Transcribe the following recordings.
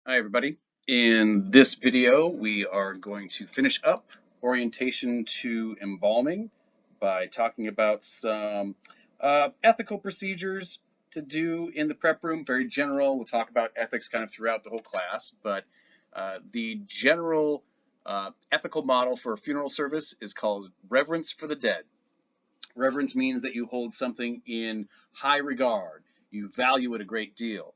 Hi everybody. In this video, we are going to finish up orientation to embalming by talking about some ethical procedures to do in the prep room. Very general. We'll talk about ethics kind of throughout the whole class, but the general ethical model for a funeral service is called reverence for the dead. Reverence means that you hold something in high regard. You value it a great deal.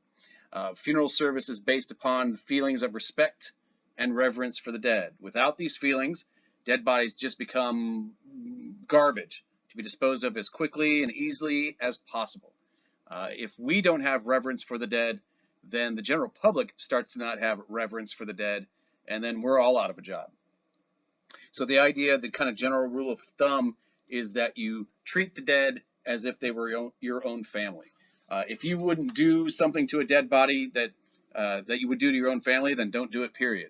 Funeral service is based upon the feelings of respect and reverence for the dead. Without these feelings, dead bodies just become garbage to be disposed of as quickly and easily as possible. If we don't have reverence for the dead, then the general public starts to not have reverence for the dead, and then we're all out of a job. So the idea, the kind of general rule of thumb, is that you treat the dead as if they were your own family. If you wouldn't do something to a dead body that you would do to your own family, then don't do it, period.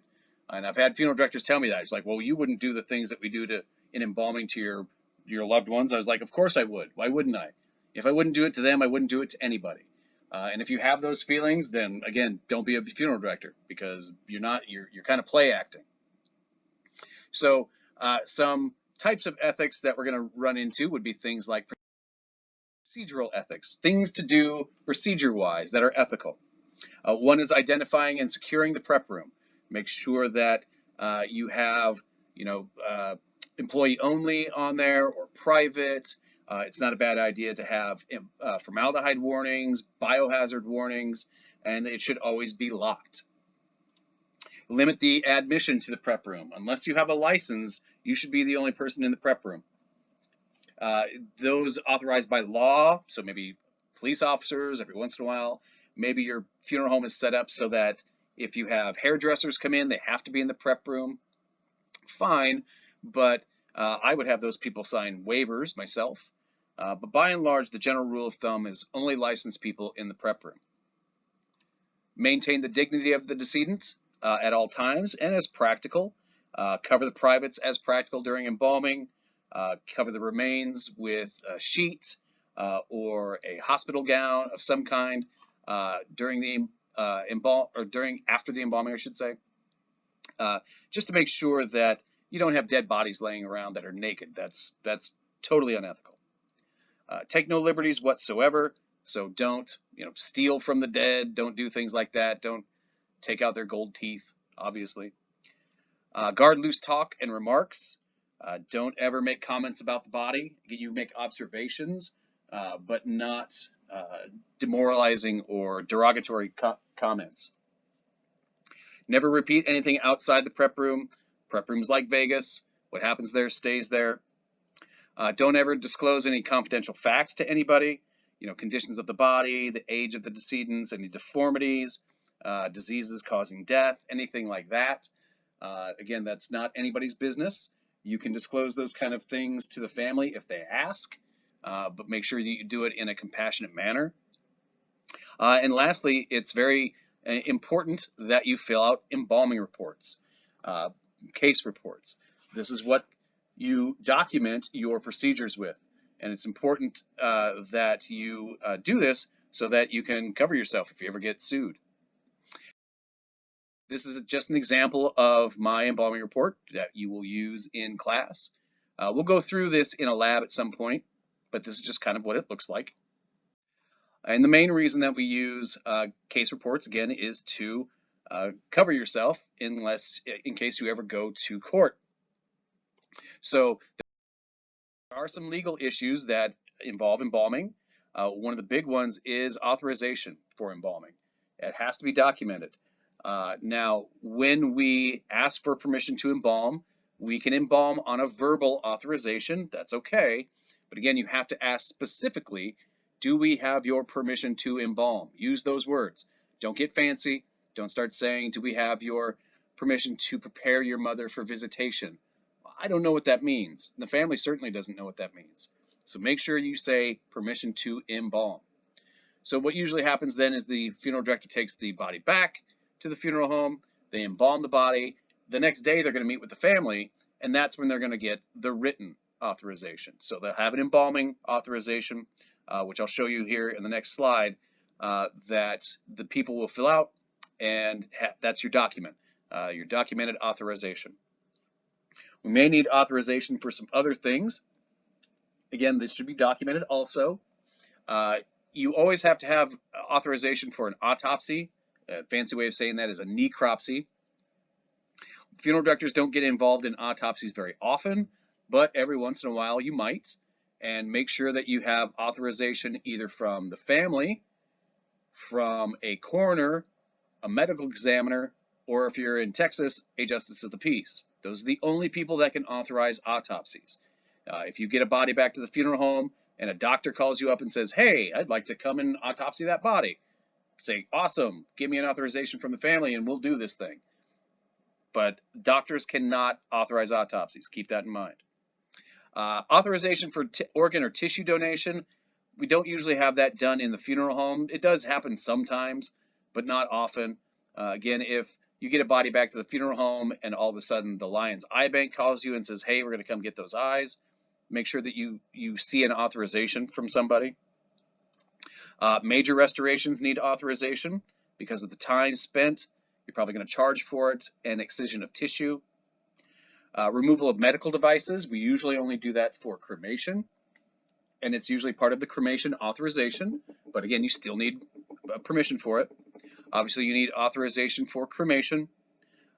And I've had funeral directors tell me that. It's like, well, you wouldn't do the things that we do in embalming to your loved ones. I was like, of course I would. Why wouldn't I? If I wouldn't do it to them, I wouldn't do it to anybody. And if you have those feelings, then again, don't be a funeral director, because you're kind of play acting. So some types of ethics that we're going to run into would be things like procedural ethics, things to do procedure-wise that are ethical. One is identifying and securing the prep room. Make sure that you have, employee only on there or private. It's not a bad idea to have formaldehyde warnings, biohazard warnings, and it should always be locked. Limit the admission to the prep room. Unless you have a license, you should be the only person in the prep room. Those authorized by law, so maybe police officers every once in a while. Maybe your funeral home is set up so that if you have hairdressers come in, they have to be in the prep room. Fine, but I would have those people sign waivers myself. But by and large, the general rule of thumb is only licensed people in the prep room. Maintain the dignity of the decedent at all times and as practical. Cover the privates as practical during embalming. Cover the remains with a sheet or a hospital gown of some kind during the after the embalming, I should say, just to make sure that you don't have dead bodies laying around that are naked. That's totally unethical. Take no liberties whatsoever. So don't steal from the dead. Don't do things like that. Don't take out their gold teeth, obviously. Guard loose talk and remarks. Don't ever make comments about the body. You make observations, but not demoralizing or derogatory comments. Never repeat anything outside the prep room. Prep room's like Vegas. What happens there stays there. Don't ever disclose any confidential facts to anybody. Conditions of the body, the age of the decedents, any deformities, diseases causing death, anything like that. Again, that's not anybody's business. You can disclose those kind of things to the family if they ask, but make sure that you do it in a compassionate manner. And lastly, it's very important that you fill out embalming reports, case reports. This is what you document your procedures with, and it's important that you do this so that you can cover yourself if you ever get sued. This is just an example of my embalming report that you will use in class. We'll go through this in a lab at some point, but this is just kind of what it looks like. And the main reason that we use case reports, again, is to cover yourself in case you ever go to court. So there are some legal issues that involve embalming. One of the big ones is authorization for embalming. It has to be documented. Now, when we ask for permission to embalm, we can embalm on a verbal authorization. That's okay. But again, you have to ask specifically, do we have your permission to embalm? Use those words. Don't get fancy. Don't start saying, do we have your permission to prepare your mother for visitation? I don't know what that means. The family certainly doesn't know what that means. So make sure you say permission to embalm. So what usually happens then is the funeral director takes the body back to the funeral home, they embalm the body. The next day they're going to meet with the family, and that's when they're going to get the written authorization. So they'll have an embalming authorization, which I'll show you here in the next slide, that the people will fill out, and that's your document, your documented authorization. We may need authorization for some other things. Again, this should be documented also. You always have to have authorization for an autopsy. A fancy way of saying that is a necropsy. Funeral directors don't get involved in autopsies very often, but every once in a while you might. And make sure that you have authorization either from the family, from a coroner, a medical examiner, or if you're in Texas, a justice of the peace. Those are the only people that can authorize autopsies. If you get a body back to the funeral home and a doctor calls you up and says, hey, I'd like to come and autopsy that body, say, awesome, give me an authorization from the family and we'll do this thing. But doctors cannot authorize autopsies. Keep that in mind. Authorization for organ or tissue donation, we don't usually have that done in the funeral home. It does happen sometimes, but not often. Again, if you get a body back to the funeral home and all of a sudden the Lions Eye Bank calls you and says, hey, we're going to come get those eyes, make sure that you see an authorization from somebody. Major restorations need authorization because of the time spent. You're probably going to charge for it, and excision of tissue. Removal of medical devices, we usually only do that for cremation, and it's usually part of the cremation authorization, but again, you still need permission for it. Obviously, you need authorization for cremation,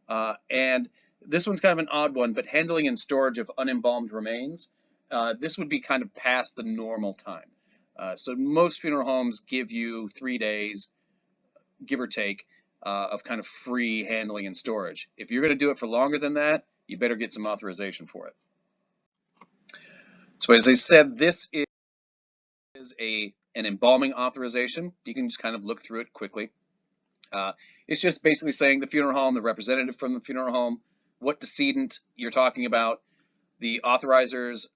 and this one's kind of an odd one, but handling and storage of unembalmed remains, this would be kind of past the normal time. So most funeral homes give you 3 days, give or take, of kind of free handling and storage. If you're going to do it for longer than that, you better get some authorization for it. So as I said, this is an embalming authorization. You can just kind of look through it quickly. It's just basically saying the funeral home, the representative from the funeral home, what decedent you're talking about, the authorizer's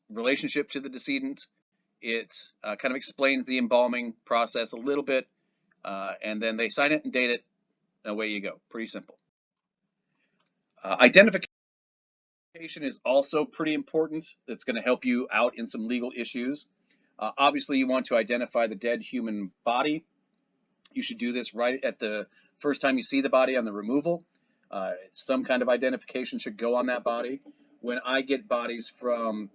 relationship to the decedent. It kind of explains the embalming process a little bit, and then they sign it and date it, and away you go. Pretty simple. Identification is also pretty important. It's going to help you out in some legal issues. Obviously, you want to identify the dead human body. You should do this right at the first time you see the body on the removal. Some kind of identification should go on that body. When I get bodies from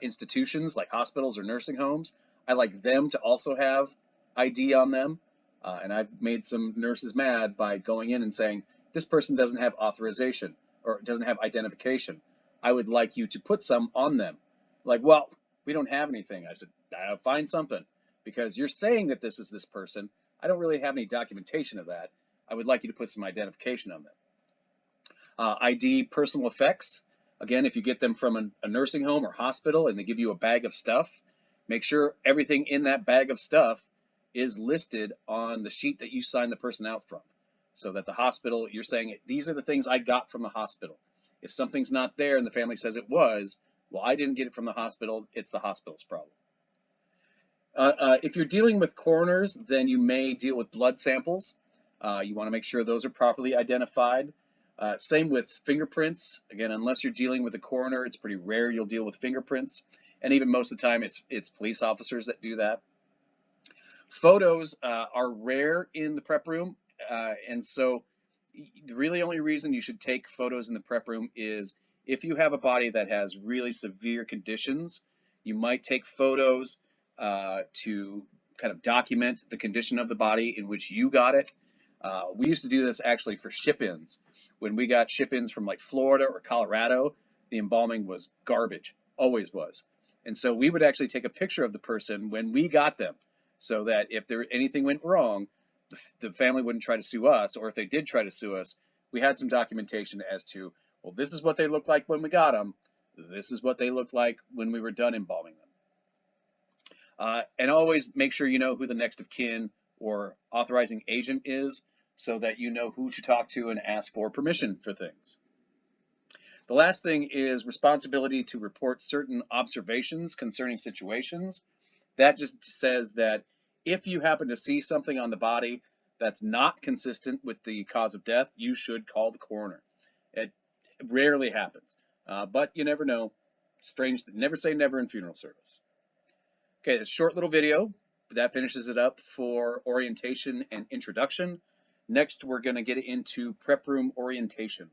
institutions like hospitals or nursing homes, I like them to also have ID on them. And I've made some nurses mad by going in and saying, this person doesn't have authorization or doesn't have identification. I would like you to put some on them. Like, well, we don't have anything. I said, I'll find something, because you're saying that this is this person. I don't really have any documentation of that. I would like you to put some identification on them. ID personal effects. Again, if you get them from a nursing home or hospital and they give you a bag of stuff, make sure everything in that bag of stuff is listed on the sheet that you sign the person out from, so that the hospital, you're saying, these are the things I got from the hospital. If something's not there and the family says it was, well, I didn't get it from the hospital, it's the hospital's problem. If you're dealing with coroners, then you may deal with blood samples. You want to make sure those are properly identified. Same with fingerprints. Again, unless you're dealing with a coroner, it's pretty rare you'll deal with fingerprints. And even most of the time, it's police officers that do that. Photos are rare in the prep room, and so the really only reason you should take photos in the prep room is if you have a body that has really severe conditions. You might take photos to kind of document the condition of the body in which you got it. We used to do this actually for ship-ins. When we got ship-ins from like Florida or Colorado, the embalming was garbage, always was. And so we would actually take a picture of the person when we got them, so that if anything went wrong, the family wouldn't try to sue us, or if they did try to sue us, we had some documentation as to, well, this is what they looked like when we got them, this is what they looked like when we were done embalming them. And always make sure you know who the next of kin or authorizing agent is, so that you know who to talk to and ask for permission for things. The last thing is responsibility to report certain observations concerning situations. That just says that if you happen to see something on the body that's not consistent with the cause of death, you should call the coroner. It rarely happens, but you never know. Strange, never say never in funeral service. Okay, this short little video, that finishes it up for orientation and introduction. Next, we're going to get into prep room orientation.